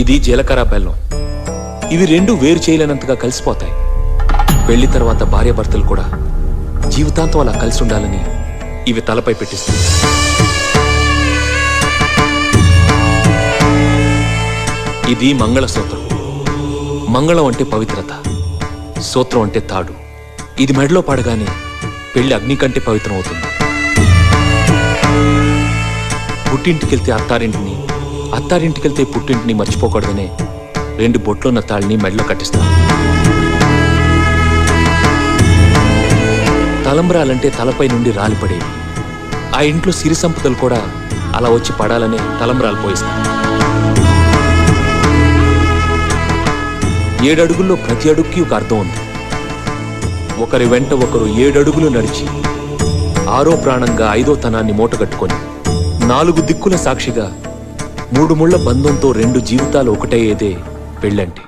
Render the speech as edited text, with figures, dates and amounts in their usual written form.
ఇది జీలకర్ర బెల్లం. ఇవి రెండు వేరు చేయలేనంతగా కలిసిపోతాయి. పెళ్లి తర్వాత భార్యాభర్తలు కూడా జీవితాంతం అలా కలిసి ఉండాలని ఇవి తలపై పెట్టిస్తుంది. ఇది మంగళసూత్రం. మంగళం అంటే పవిత్రత, సూత్రం అంటే తాడు. ఇది మెడలో పడగానే పెళ్లి అగ్ని కంటే పవిత్రం అవుతుంది. పుట్టింటికెళ్తే అత్తారింటిని, అత్తారింటికెళ్తే పుట్టింటిని మర్చిపోకూడదనే 2 బొట్లున్న తాళ్ళని మెడలో కట్టిస్తారు. తలంబ్రాలంటే తలపై నుండి రాలిపడేవి. ఆ ఇంట్లో సిరి సంపదలు కూడా అలా వచ్చి పడాలనే తలంబ్రాలు పోయిస్తారు. 7 అడుగుల్లో ప్రతి అడుగుకి ఒక అర్థం ఉంది. ఒకరి వెంట ఒకరు 7 అడుగులు నడిచి 6వ ప్రాణంగా 5వ తనాన్ని మూటగట్టుకొని 4 దిక్కుల సాక్షిగా 3 ముళ్ల బంధంతో 2 జీవితాలు ఒకటయ్యేదే పెళ్ళంటే.